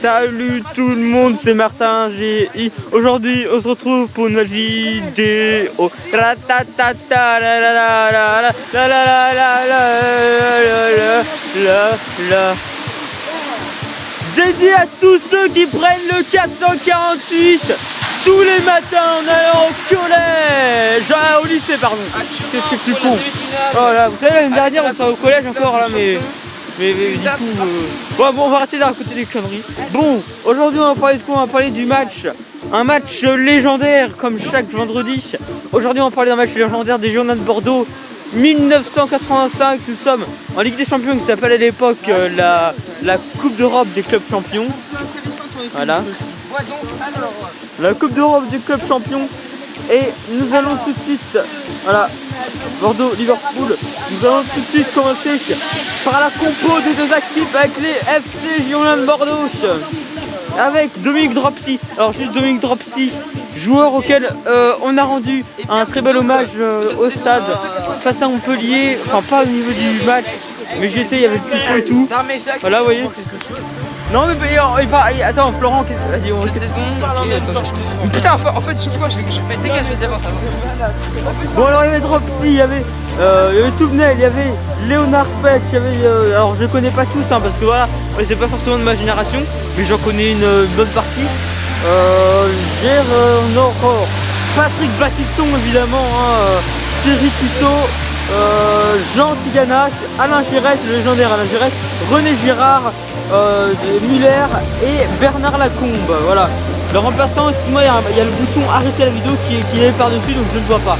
Salut tout le monde, c'est Martin GI. Aujourd'hui, on se retrouve pour une nouvelle vidéo. Dédié à tous ceux qui prennent le 448 tous les matins en allant au collège, au lycée pardon. Qu'est-ce que je suis con. Oh là, vous savez l'année dernière on était au collège encore là, mais du coup bon, on va arrêter de raconter des conneries. Bon, aujourd'hui on va parler de quoi? On va parler du match. Un match légendaire comme chaque vendredi. Aujourd'hui on va parler d'un match légendaire des Girondins de Bordeaux 1985. Nous sommes en Ligue des Champions qui s'appelle à l'époque la Coupe d'Europe des clubs champions. Voilà. La Coupe d'Europe des clubs champions. Et nous allons tout de suite, voilà, Bordeaux, Liverpool. Nous allons tout de suite commencer par la compo des deux équipes avec les FC Girondins de Bordeaux. Avec Dominique Dropsy. Alors juste Dominique Dropsy, joueur auquel on a rendu un très bel hommage au stade face à Montpellier. Enfin pas au niveau du match, mais j'y étais, il y avait le tifo et tout. Voilà, vous voyez. Non mais attends Florent, vas-y on... Cette saison, putain en fait tu vois je dégage je sais pas. Bon alors il y avait Dropsy, il y avait Toubnel, il y avait Léonard Peck, il y avait alors je connais pas tous hein, parce que voilà, c'est pas forcément de ma génération, mais j'en connais une bonne partie. Aurore, Patrick Battiston évidemment, hein, Thierry Tissot, Jean Tiganac, Alain Giresse, le légendaire Alain Giresse, René Girard, Muller et Bernard Lacombe. Voilà. Le remplaçant, excuse-moi, il y a le bouton arrêter la vidéo qui est par-dessus, donc je ne vois pas.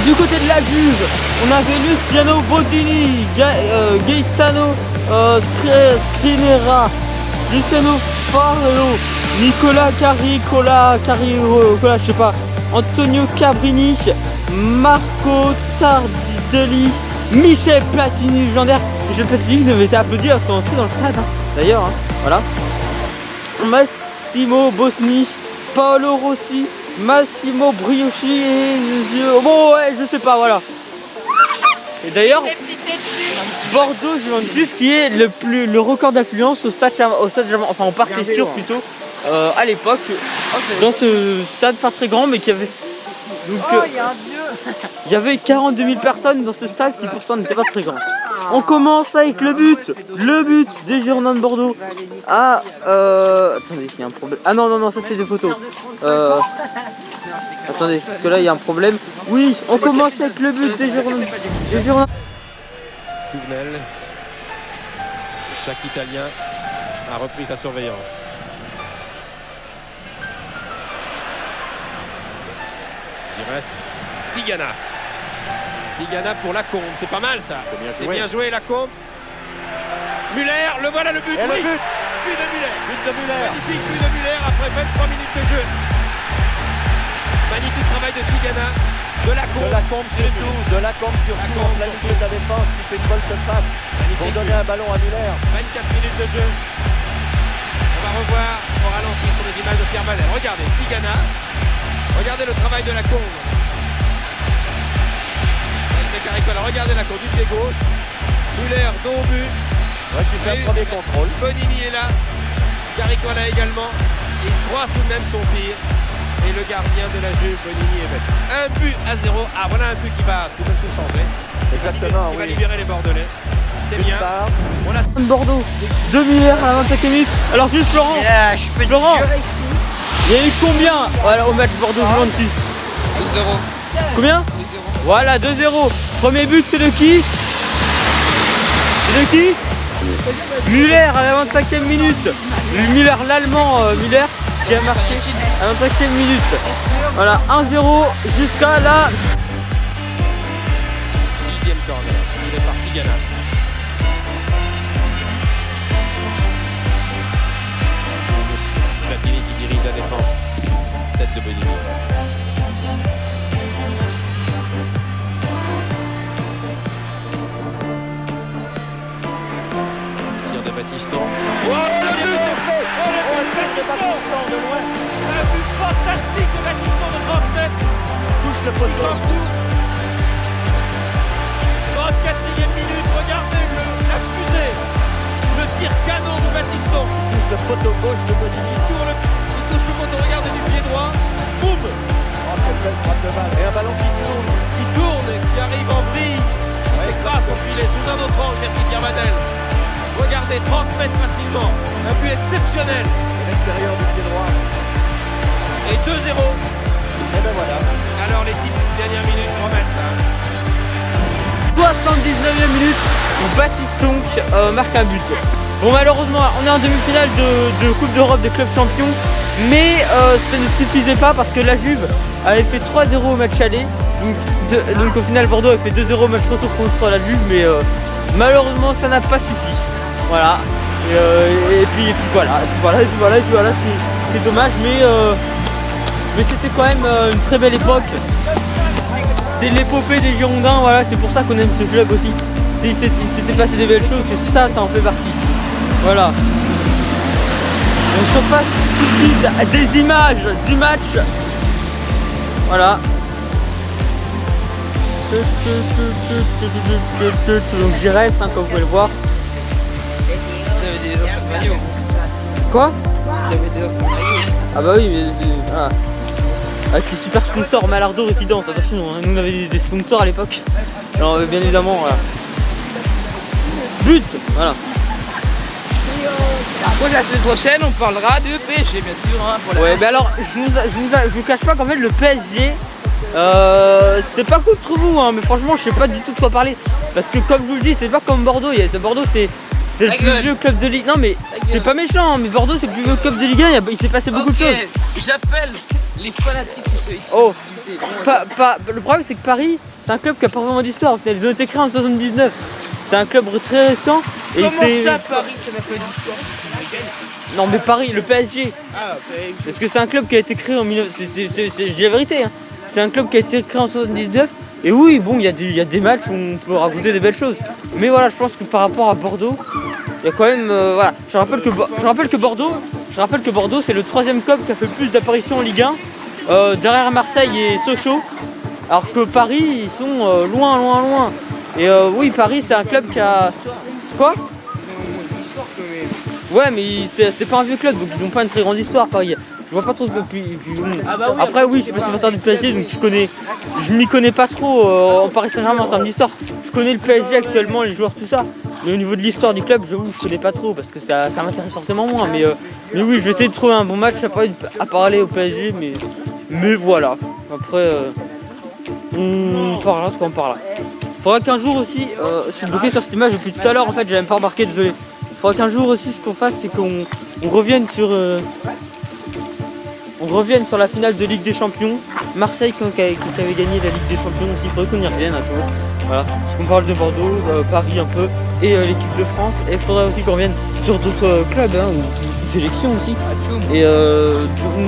Du côté de la Juve, on avait Luciano Bodini, Gaetano Scrinera, Luciano Farello, Nicolas Caricola, je sais pas, Antonio Cabrini, Marco Tardelli, Michel Platini, légendaire. Michel Platini devait été applaudi à son entrée dans le stade, hein. D'ailleurs, hein. Voilà. Massimo Bosni, Paolo Rossi, Massimo Brioschi et... Bon ouais, je sais pas, voilà. Et d'ailleurs, Bordeaux Juventus qui est le record d'affluence au stade, enfin au parc Estur plutôt, à l'époque, dans ce stade pas très grand mais qui avait... Donc, il y avait 42 000 personnes dans ce stade qui pourtant n'était pas très grand. On commence avec le but des Girondins de Bordeaux. Attendez, il y a un problème. Ah non, ça c'est des photos. Attendez, parce que là il y a un problème. Oui, on commence avec le but des Girondins. Toubnel, chaque Italien a repris sa surveillance. Giresse, Tigana pour Lacombe, c'est pas mal ça. C'est bien joué Lacombe. Muller, le voilà le but. Et oui, but de Muller. Magnifique but de Muller après 23 minutes de jeu. Magnifique travail de Tigana, de Lacombe surtout, en plein milieu de la défense qui fait une volte-face pour donner un ballon à Muller. 24 minutes de jeu. On va revoir au ralenti sur les images de Pierre Vanel. Regardez, Tigana. Regardez le travail de Lacombe. Regardez Lacombe du pied gauche. Muller dos au but. Qui fait un premier contrôle. Bonini est là. Caricola également. Il croise tout de même son tir. Et le gardien de la Juve, Bonini, est bête. 1-0. Ah voilà un but qui va tout de même tout changer. Exactement. Il va libérer les Bordelais. C'est bien. On a Bordeaux. 2 Muller à la 25e minute. Alors juste Florent. Florent. Il y a eu combien voilà, au match Bordeaux-Juventus? 2-0. Combien? 2-0. Voilà, 2-0. Premier but, c'est de qui? Muller à la 25e minute. Muller, l'Allemand Muller, qui a marqué à la 25e minute. Voilà, 1-0 jusqu'à la... 10e corner. Il est parti Tigana. Platini qui dirige la défense. Tête de Bonini. Tir de Battiston. Oh, le but de Battiston de loin. Un but fantastique de Battiston de 30 mètres. Touche le poteau. 34e minute, regardez la fusée. Le tir canon de Battiston. poteau gauche de Bonini. Il touche le poteau, regardez du pied droit. Boum. Et un ballon qui tourne, qui arrive en vrille. Et grâce au filet, sous un autre angle, merci Pierre Madel. Regardez, 30 mètres facilement. Un but exceptionnel. L'extérieur du pied droit. Et 2-0. Et ben voilà. Alors les 10 dernières minutes promettent. 79e minute, Baptiston marque un but. Bon, malheureusement, on est en demi-finale de Coupe d'Europe des clubs champions, mais ça ne suffisait pas parce que la Juve avait fait 3-0 au match aller. Donc au final, Bordeaux a fait 2-0 au match retour contre la Juve, mais malheureusement, ça n'a pas suffi. Voilà. Et puis voilà, c'est dommage, mais c'était quand même une très belle époque. C'est l'épopée des Girondins, voilà, c'est pour ça qu'on aime ce club aussi. Il s'était passé des belles choses, et ça en fait partie. Voilà. On se passe tout de suite à des images du match. Voilà. Donc j'y reste, comme vous pouvez le voir. J'avais des anciens maillots. Quoi? J'avais des anciens maillots. Ah bah oui, mais voilà. Avec les super sponsors Malardo Résidence, attention, hein, nous on avait des sponsors à l'époque. Alors bien évidemment, voilà. But, voilà. Après la semaine prochaine on parlera de PSG bien sûr. Hein, pour Ouais, mais alors je vous cache pas qu'en fait le PSG, c'est pas contre vous, hein, mais franchement je sais pas du tout de quoi parler. Parce que comme je vous le dis, c'est pas comme Bordeaux. Bordeaux c'est le plus vieux club de Ligue 1. Non mais c'est pas méchant, hein, mais Bordeaux c'est le plus vieux club de Ligue 1, il s'est passé beaucoup de choses. J'appelle les fanatiques. Oh, le problème c'est que Paris, c'est un club qui a pas vraiment d'histoire. Au final, ils ont été créés en 79. C'est un club très récent. Et comment ça, Paris, ça n'a pas d'histoire? Non mais Paris, le PSG. Ah, PSG. Parce que c'est un club qui a été créé en 19... Je dis la vérité, hein. C'est un club qui a été créé en 79. Et oui, bon, il y a des matchs où on peut raconter des belles choses. Mais voilà, je pense que par rapport à Bordeaux, il y a quand même... voilà. Je rappelle que Bordeaux, c'est le 3e club qui a fait le plus d'apparitions en Ligue 1. Derrière Marseille et Sochaux. Alors que Paris, ils sont loin. Et oui, Paris, c'est un club qui a... Quoi? Ouais, mais c'est pas un vieux club, donc ils n'ont pas une très grande histoire, Paris. Je vois pas trop. Ah bah oui, après, oui, je suis supporter du PSG, donc je m'y connais pas trop en Paris Saint-Germain en termes d'histoire. Je connais le PSG actuellement, les joueurs, tout ça. Mais au niveau de l'histoire du club, je connais pas trop parce que ça m'intéresse forcément moins. Mais oui, je vais essayer de trouver un bon match à parler au PSG, mais voilà. Après, on parlera ce qu'on parlera. Faudra qu'un jour aussi, je suis bloqué sur cette image depuis tout à l'heure, en fait, j'avais même pas remarqué, désolé. Faudra qu'un jour aussi, ce qu'on fasse, c'est qu'on revienne sur la finale de Ligue des Champions. Marseille qui avait gagné la Ligue des Champions aussi, il faudrait qu'on y revienne un jour. Voilà, parce qu'on parle de Bordeaux, Paris un peu, et l'équipe de France. Et il faudrait aussi qu'on revienne sur d'autres clubs, hein, ou sélections aussi. Et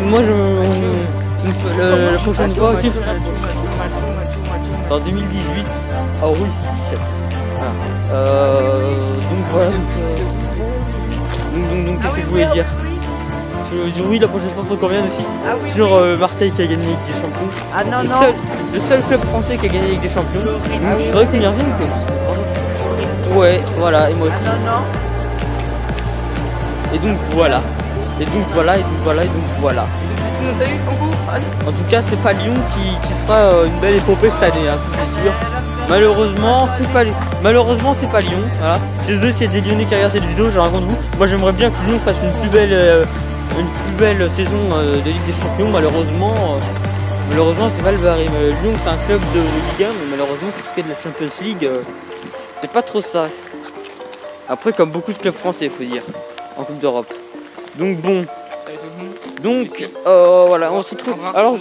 moi, la prochaine fois aussi, c'est en 2018 à Russie. Voilà. Donc voilà, donc qu'est-ce que je voulais dire? Oui, la prochaine fois, il faut qu'on revienne aussi sur Marseille qui a gagné la Ligue des Champions. Ah non, Le seul club français qui a gagné la Ligue des Champions. Donc il faudrait qu'on y revienne. Ouais, voilà, et moi aussi. Et donc voilà. En tout cas, c'est pas Lyon qui fera une belle épopée cette année, hein, c'est sûr. Malheureusement, c'est pas Lyon. Voilà. Chez eux, s'il y a des Lyonnais qui regardent cette vidéo, je raconte vous. Moi, j'aimerais bien que Lyon fasse une plus belle saison de Ligue des Champions. Malheureusement, c'est mal barré. Lyon, c'est un club de Ligue 1, mais malheureusement, pour ce qui est de la Champions League, c'est pas trop ça. Après, comme beaucoup de clubs français, il faut dire, en Coupe d'Europe. Donc bon. Voilà, on se retrouve. Alors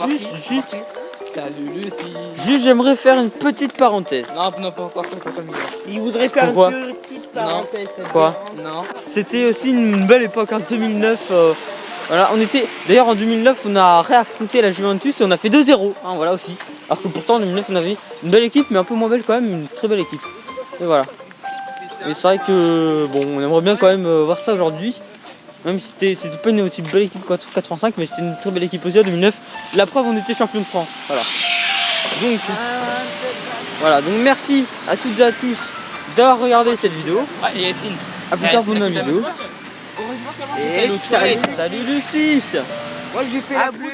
juste, j'aimerais faire une petite parenthèse. Non, pas encore ça, pas comme il voudrait faire Pourquoi? une petite parenthèse. Quoi? Non. C'était aussi une belle époque en 2009. Voilà, d'ailleurs en 2009, on a réaffronté la Juventus et on a fait 2-0. Hein, voilà aussi. Alors que pourtant en 2009, on avait une belle équipe, mais un peu moins belle quand même, une très belle équipe. Et voilà. Et c'est vrai que bon, on aimerait bien quand même voir ça aujourd'hui. Même si c'était pas une aussi belle équipe qu'en 85, mais c'était une très belle équipe aussi en 2009. La preuve, on était champion de France. Voilà. Donc merci à toutes et à tous d'avoir regardé cette vidéo. Ah, et Yacine. A plus tard pour une nouvelle vidéo. heureusement qu'avant Et c'était l'autre. salut Lucie. Moi j'ai fait la boule.